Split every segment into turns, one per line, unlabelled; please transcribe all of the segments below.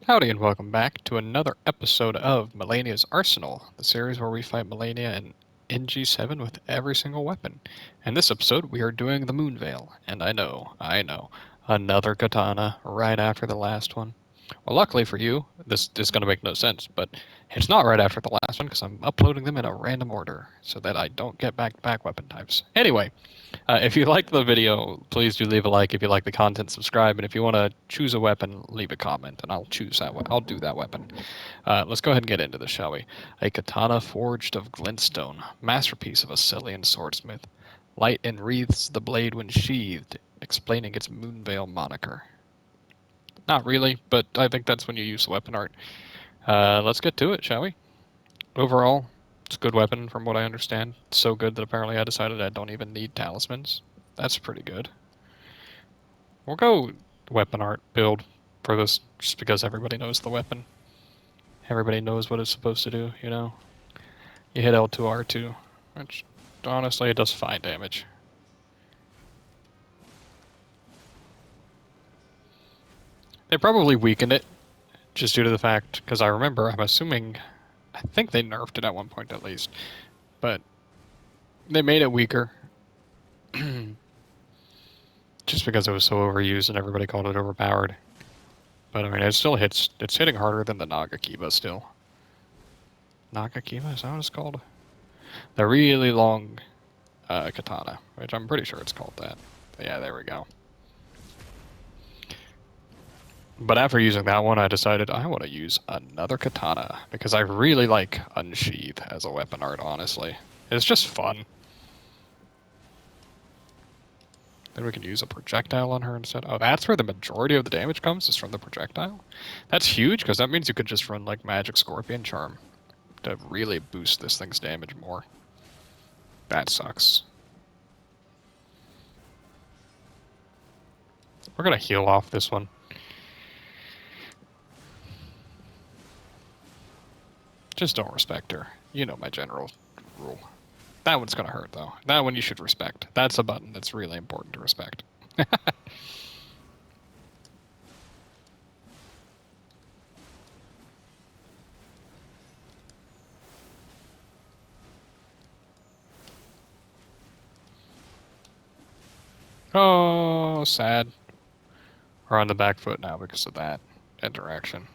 Howdy and welcome back to another episode of Malenia's Arsenal, the series where we fight Malenia in NG7 with every single weapon. In this episode, we are doing the Moonveil, and I know, another katana right after the last one. Well, luckily for you, this is going to make no sense, but it's not right after the last one because I'm uploading them in a random order so that I don't get back-to-back weapon types. Anyway, if you like the video, please do leave a like. If you like the content, subscribe. And if you want to choose a weapon, leave a comment, and I'll choose that. I'll do that weapon. Let's go ahead and get into this, shall we? A katana forged of glintstone, masterpiece of a Cillian swordsmith. Light enwreaths the blade when sheathed, explaining its Moonveil moniker. Not really, but I think that's when you use the weapon art. Let's get to it, shall we? Overall, it's a good weapon from what I understand. It's so good that apparently I decided I don't even need talismans. That's pretty good. We'll go weapon art build for this just because everybody knows the weapon. Everybody knows what it's supposed to do, you know? You hit L2 R2, which honestly it does fine damage. They probably weakened it just due to the fact, because I remember, I'm assuming, I think they nerfed it at one point at least, but they made it weaker just because it was so overused and everybody called it overpowered. But I mean, it still hits. It's hitting harder than the Nagakiba still. Nagakiba, is that what it's called? The really long katana, which I'm pretty sure it's called that. But yeah, there we go. But after using that one, I decided I want to use another katana because I really like Unsheath as a weapon art, honestly. It's just fun. Then we can use a projectile on her instead. Oh, that's where the majority of the damage comes, is from the projectile? That's huge, because that means you could just run, like, Magic Scorpion Charm to really boost this thing's damage more. That sucks. We're gonna heal off this one. Just don't respect her. You know my general rule. That one's gonna hurt, though. That one you should respect. That's a button that's really important to respect. Oh, sad. We're on the back foot now because of that interaction.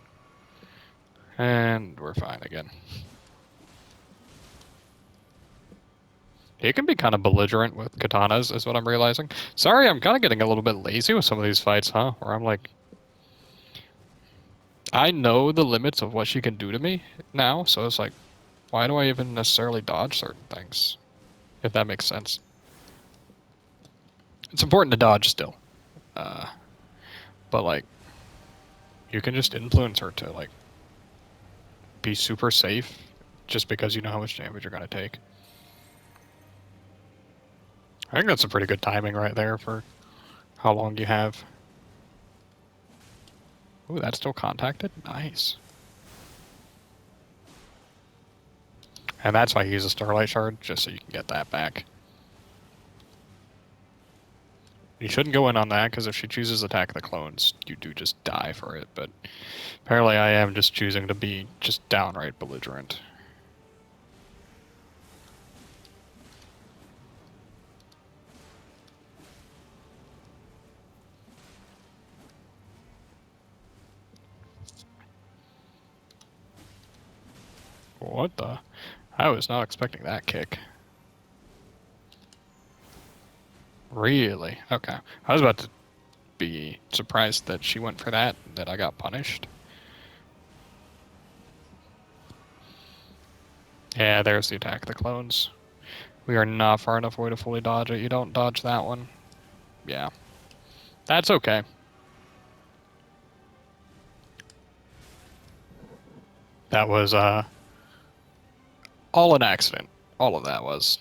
And we're fine again. He can be kind of belligerent with katanas, is what I'm realizing. Sorry, I'm kind of getting a little bit lazy with some of these fights, huh? Where I'm like, I know the limits of what she can do to me now, so it's like, why do I even necessarily dodge certain things? If that makes sense. It's important to dodge still. Uh, but like, you can just influence her to like be super safe just because you know how much damage you're gonna take. I think that's a pretty good timing right there for how long you have. Ooh, that's still contacted? Nice. And that's why you use a Starlight Shard, just so you can get that back. You shouldn't go in on that, because if she chooses Attack the Clones, you do just die for it, but apparently I am just choosing to be just downright belligerent. What the? I was not expecting that kick. Really? Okay. I was about to be surprised that she went for that, that I got punished. Yeah, there's the Attack of the Clones. We are not far enough away to fully dodge it. You don't dodge that one. Yeah. That's okay. That was, all an accident. All of that was.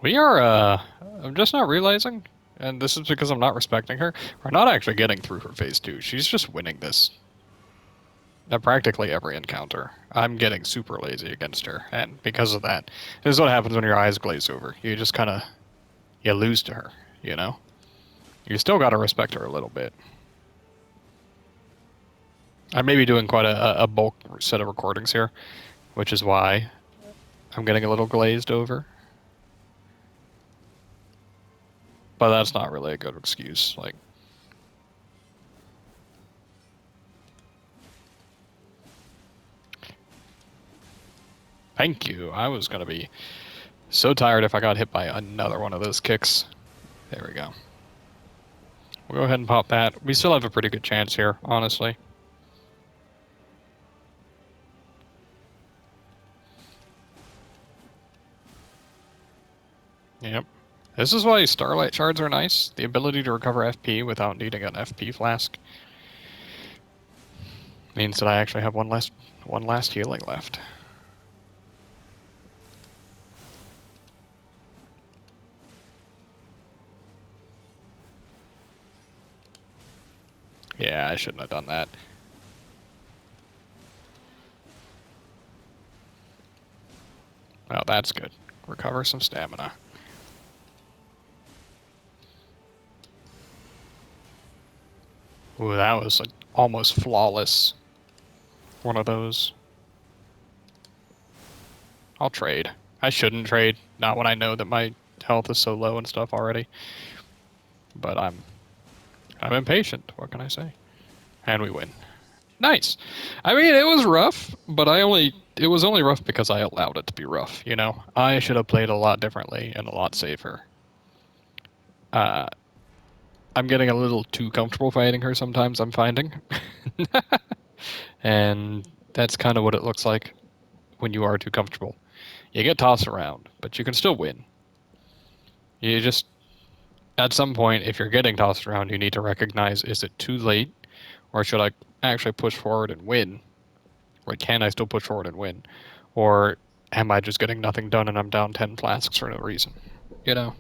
We are, I'm just not realizing, and this is because I'm not respecting her, we're not actually getting through her phase 2. She's just winning this at practically every encounter. I'm getting super lazy against her, and because of that, this is what happens when your eyes glaze over. You just kind of, you lose to her, you know? You still gotta respect her a little bit. I may be doing quite a bulk set of recordings here, which is why I'm getting a little glazed over. But that's not really a good excuse. Like, thank you. I was gonna be so tired if I got hit by another one of those kicks. There we go. We'll go ahead and pop that. We still have a pretty good chance here, honestly. Yep. This is why Starlight Shards are nice. The ability to recover FP without needing an FP flask means that I actually have one last healing left. Yeah, I shouldn't have done that. Well, that's good. Recover some stamina. Ooh, that was like almost flawless. One of those. I'll trade. I shouldn't trade. Not when I know that my health is so low and stuff already. But I'm impatient. What can I say? And we win. Nice. I mean, it was rough, but it was only rough because I allowed it to be rough, you know? I should have played a lot differently and a lot safer. Uh, I'm getting a little too comfortable fighting her sometimes, I'm finding. And that's kind of what it looks like when you are too comfortable. You get tossed around, but you can still win. You just, at some point, if you're getting tossed around, you need to recognize, is it too late? Or should I actually push forward and win? Like, can I still push forward and win? Or am I just getting nothing done and I'm down 10 flasks for no reason? You know?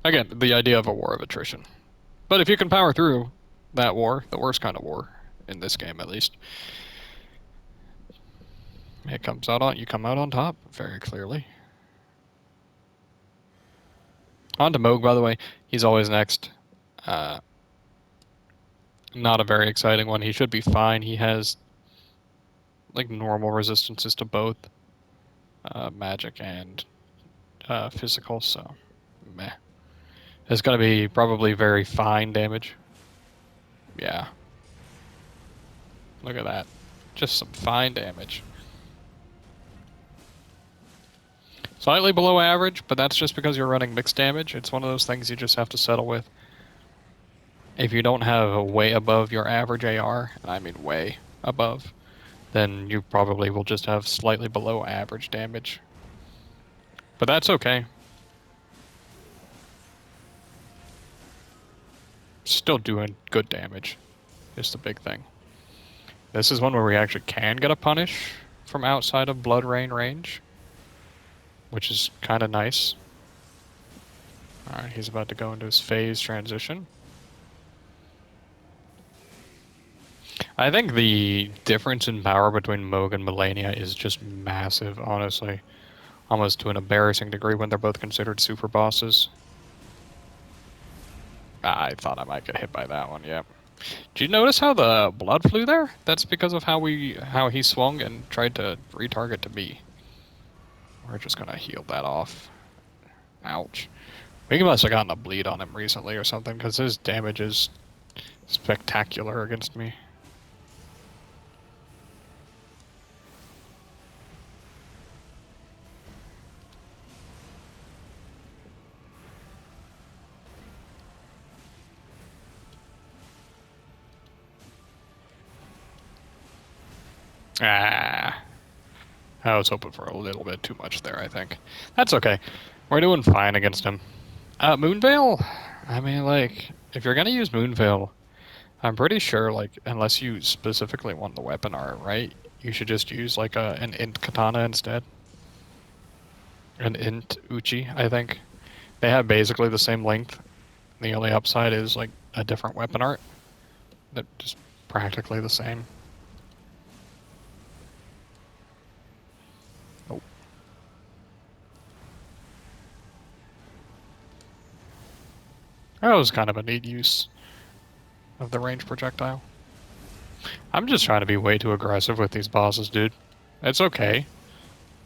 Again, the idea of a war of attrition. But if you can power through that war, the worst kind of war, in this game at least, it comes out on you come out on top very clearly. On to Moog, by the way. He's always next. Uh, not a very exciting one. He should be fine. He has like normal resistances to both magic and physical, so meh. It's going to be probably very fine damage. Yeah. Look at that. Just some fine damage. Slightly below average, but that's just because you're running mixed damage. It's one of those things you just have to settle with. If you don't have a way above your average AR, and I mean way above, then you probably will just have slightly below average damage. But that's okay. Still doing good damage. Is the big thing. This is one where we actually can get a punish from outside of Blood Rain range, which is kind of nice. Alright, he's about to go into his phase transition. I think the difference in power between Moog and Malenia is just massive, honestly. Almost to an embarrassing degree when they're both considered super bosses. I thought I might get hit by that one, yeah. Did you notice how the blood flew there? That's because of how he swung and tried to retarget to me. We're just gonna heal that off. Ouch. We must have gotten a bleed on him recently or something, because his damage is spectacular against me. Ah. I was hoping for a little bit too much there, I think. That's okay. We're doing fine against him. Moonveil? I mean, like, if you're gonna use Moonveil, I'm pretty sure, like, unless you specifically want the weapon art, right? You should just use, like, an int katana instead. An int uchi, I think. They have basically the same length. The only upside is, like, a different weapon art. They're just practically the same. Oh. That was kind of a neat use of the range projectile. I'm just trying to be way too aggressive with these bosses, dude. It's okay.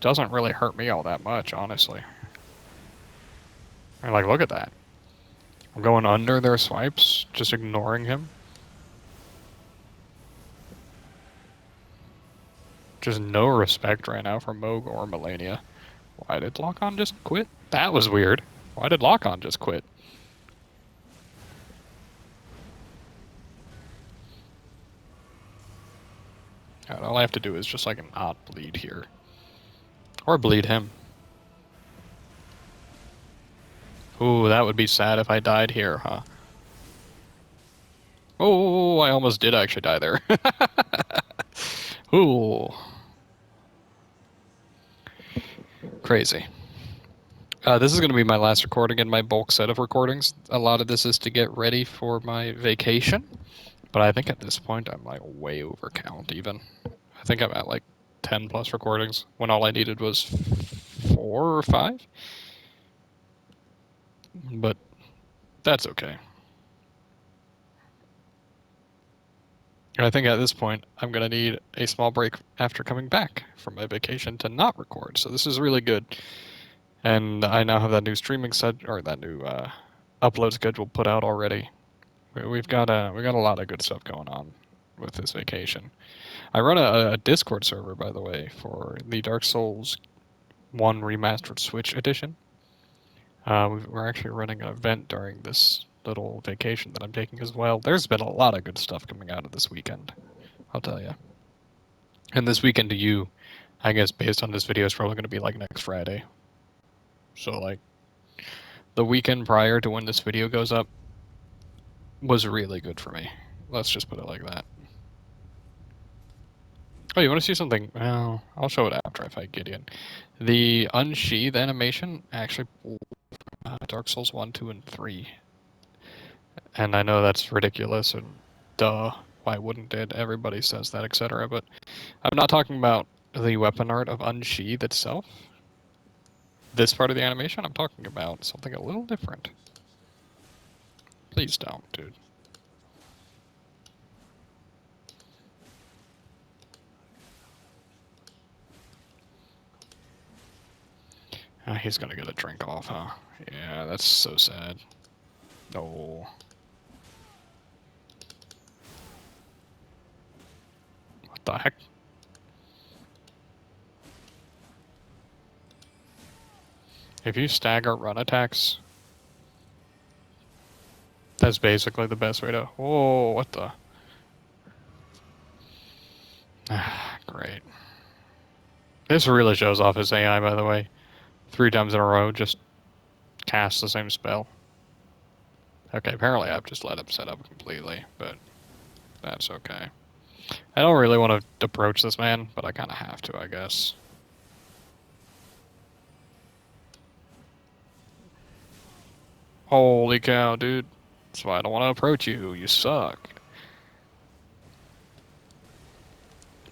Doesn't really hurt me all that much, honestly. And like, look at that. I'm going under their swipes, just ignoring him. Just no respect right now for Moog or Malenia. Why did Lock-On just quit? That was weird. Why did Lock-On just quit? All I have to do is just like not bleed here. Or bleed him. Ooh, that would be sad if I died here, huh? Oh, I almost did actually die there. Ooh. Crazy. This is going to be my last recording in my bulk set of recordings. A lot of this is to get ready for my vacation. But I think at this point I'm like way over count even. I think I'm at like 10 plus recordings when all I needed was 4 or 5. But that's okay. I think at this point I'm going to need a small break after coming back from my vacation to not record. So this is really good. And I now have that new streaming set or that new upload schedule put out already. We got a lot of good stuff going on with this vacation. I run a Discord server, by the way, for the Dark Souls 1 Remastered Switch edition. We're actually running an event during this little vacation that I'm taking as well. There's been a lot of good stuff coming out of this weekend, I'll tell you. And this weekend to you, I guess based on this video, is probably going to be like next Friday. So like the weekend prior to when this video goes up was really good for me. Let's just put it like that. Oh, you want to see something? Well, I'll show it after I fight Gideon. The unsheath animation actually Dark Souls 1, 2, and 3. And I know that's ridiculous and duh, why wouldn't it? Everybody says that, etc. But I'm not talking about the weapon art of unsheath itself. This part of the animation, I'm talking about something a little different. Please don't, dude. He's gonna get a drink off, huh? Yeah, that's so sad. No. What the heck? If you stagger run attacks, that's basically the best way to... Whoa, what the... Great. This really shows off his AI, by the way. 3 times in a row, just cast the same spell. Okay, apparently I've just let him set up completely, but that's okay. I don't really want to approach this man, but I kind of have to, I guess. Holy cow, dude. That's why I don't want to approach you. You suck.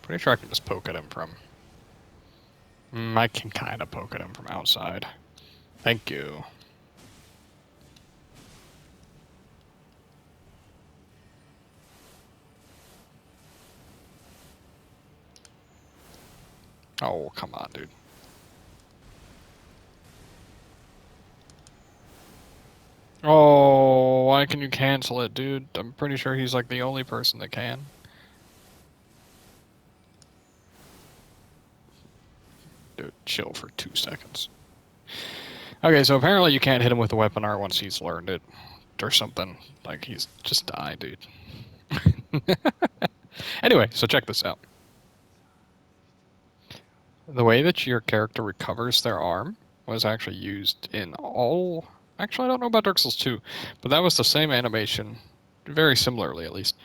Pretty sure I can just poke at him from... I can kind of poke at him from outside. Thank you. Oh, come on, dude. Oh, why can you cancel it, dude? I'm pretty sure he's like the only person that can. Dude, chill for 2 seconds. Okay, so apparently you can't hit him with a weapon art once he's learned it. Or something. Like, he's just died, dude. Anyway, so check this out. The way that your character recovers their arm was actually used in all... Actually, I don't know about Dark Souls 2, but that was the same animation, very similarly at least,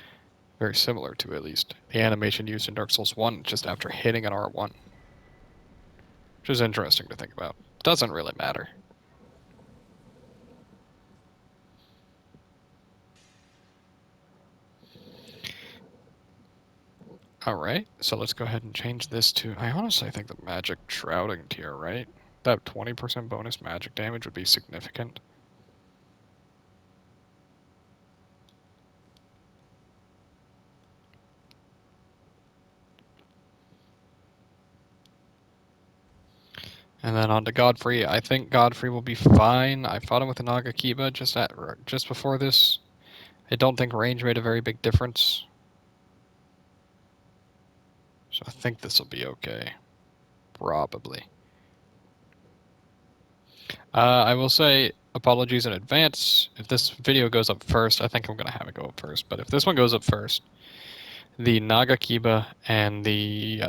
very similar to at least, the animation used in Dark Souls 1 just after hitting an R1. Which is interesting to think about. Doesn't really matter. Alright, so let's go ahead and change this to... I honestly think the magic shrouding tier, right? That 20% bonus magic damage would be significant. And then on to Godfrey. I think Godfrey will be fine. I fought him with the Nagakiba just before this. I don't think range made a very big difference. So I think this will be okay. Probably. I will say apologies in advance. If this video goes up first, I think I'm going to have it go up first. But if this one goes up first, the Nagakiba and the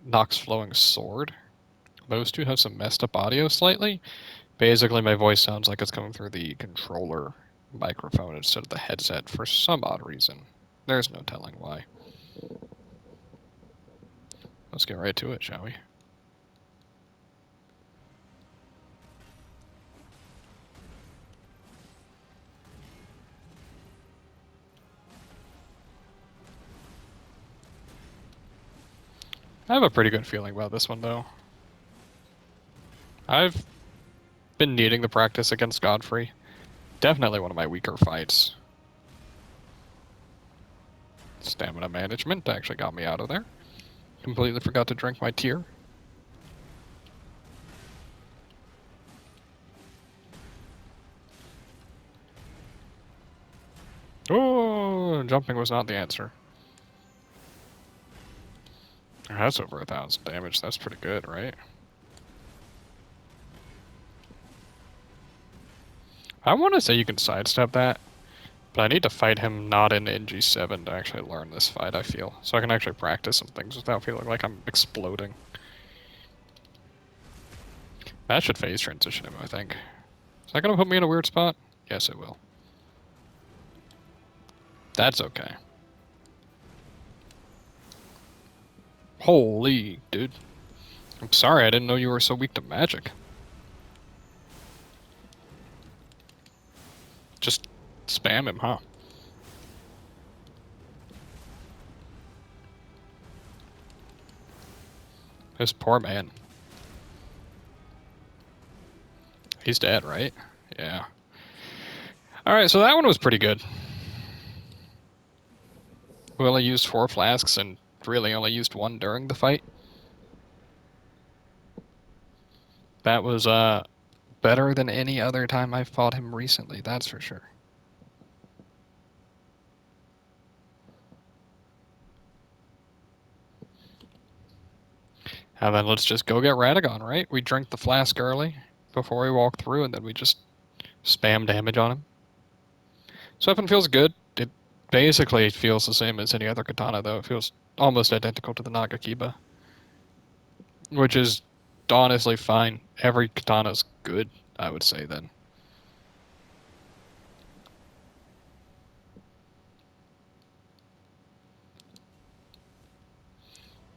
Nox Flowing Sword, those two have some messed up audio slightly. Basically, my voice sounds like it's coming through the controller microphone instead of the headset for some odd reason. There's no telling why. Let's get right to it, shall we? I have a pretty good feeling about this one, though. I've been needing the practice against Godfrey. Definitely one of my weaker fights. Stamina management actually got me out of there. Completely forgot to drink my tear. Oh, jumping was not the answer. That's over 1,000 damage. That's pretty good, right? I want to say you can sidestep that, but I need to fight him not in NG7 to actually learn this fight, I feel. So I can actually practice some things without feeling like I'm exploding. That should phase transition him, I think. Is that going to put me in a weird spot? Yes, it will. That's okay. Holy, dude. I'm sorry, I didn't know you were so weak to magic. Just spam him, huh? This poor man. He's dead, right? Yeah. Alright, so that one was pretty good. We only used 4 flasks and really only used 1 during the fight. That was better than any other time I fought him recently, that's for sure. And then let's just go get Radagon, right? We drink the flask early before we walk through, and then we just spam damage on him. This weapon feels good. It basically feels the same as any other katana, though. It feels almost identical to the Nagakiba, which is honestly fine. Every katana's good, I would say, then.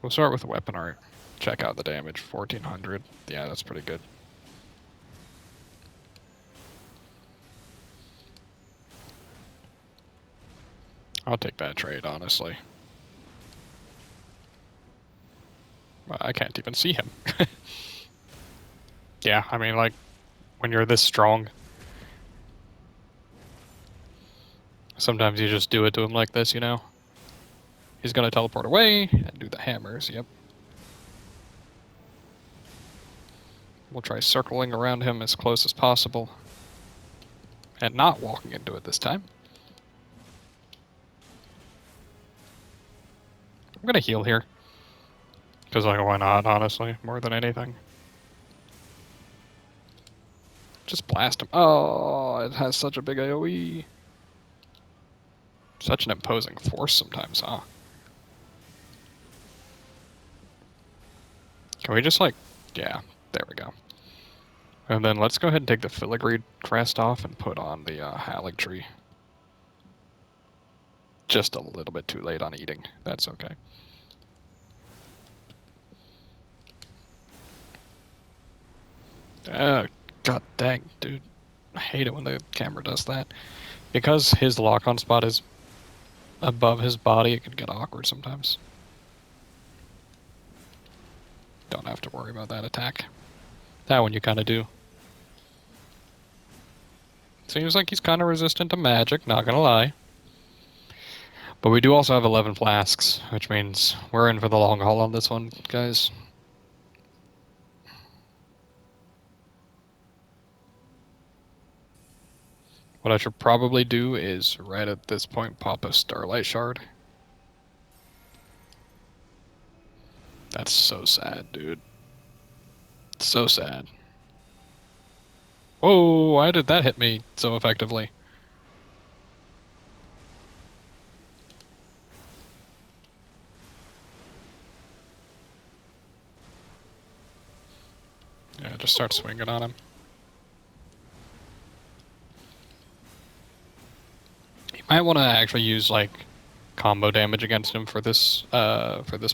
We'll start with the weapon art. Check out the damage, 1400. Yeah, that's pretty good. I'll take that trade, honestly. I can't even see him. Yeah, I mean, like, when you're this strong, sometimes you just do it to him like this, you know? He's gonna teleport away and do the hammers, yep. We'll try circling around him as close as possible. And not walking into it this time. I'm gonna heal here. Because, like, why not, honestly, more than anything. Just blast him. Oh, it has such a big AoE. Such an imposing force sometimes, huh? Can we just, like, yeah, there we go. And then let's go ahead and take the filigree crest off and put on the haligtree. Just a little bit too late on eating. That's okay. God dang, dude. I hate it when the camera does that. Because his lock-on spot is above his body, it can get awkward sometimes. Don't have to worry about that attack. That one you kind of do. Seems like he's kind of resistant to magic, not gonna lie. But we do also have 11 flasks, which means we're in for the long haul on this one, guys. What I should probably do is, right at this point, pop a Starlight Shard. That's so sad, dude. So sad. Whoa, why did that hit me so effectively? Yeah, just start swinging on him. You might want to actually use, like, combo damage against him for this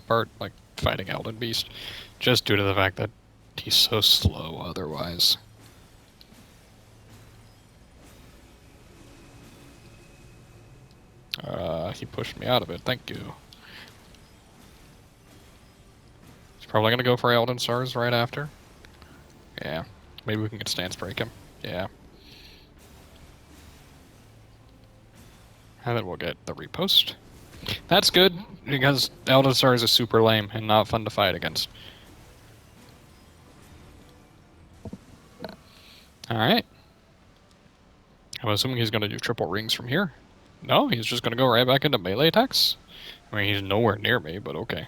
part, like fighting Elden Beast, just due to the fact that he's so slow otherwise. He pushed me out of it, thank you. He's probably gonna go for Elden Stars right after. Yeah, maybe we can get stance break him. Yeah. And then we'll get the repost. That's good, because Elden Stars is super lame and not fun to fight against. Alright. I'm assuming he's going to do triple rings from here. No, he's just going to go right back into melee attacks. I mean, he's nowhere near me, but okay.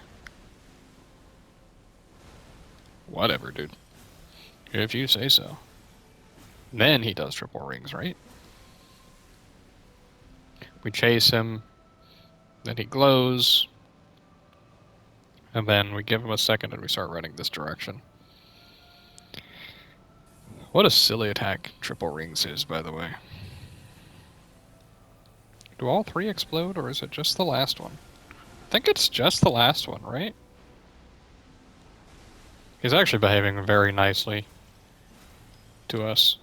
Whatever, dude. If you say so. Then he does triple rings, right? We chase him. Then he glows. And then we give him a second and we start running this direction. What a silly attack triple rings is, by the way. Do all three explode, or is it just the last one? I think it's just the last one, right? He's actually behaving very nicely to us.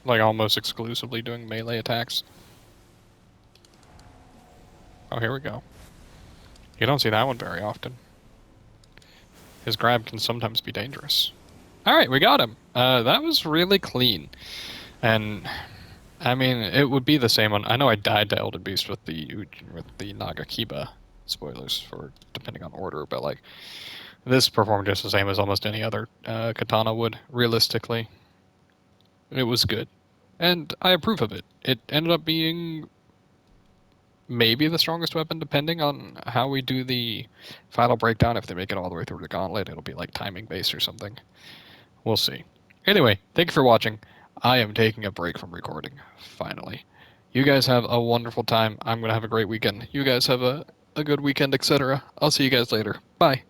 Like, almost exclusively doing melee attacks. Oh, here we go. You don't see that one very often. His grab can sometimes be dangerous. Alright, we got him. That was really clean. And, I mean, it would be the same one. I know I died to Elden Beast with the Nagakiba. Spoilers for depending on order, but, like, this performed just the same as almost any other katana would, realistically. It was good. And I approve of it. It ended up being maybe the strongest weapon, depending on how we do the final breakdown. If they make it all the way through the gauntlet, it'll be like timing based or something. We'll see. Anyway, thank you for watching. I am taking a break from recording, finally. You guys have a wonderful time. I'm going to have a great weekend. You guys have a good weekend, etc. I'll see you guys later. Bye.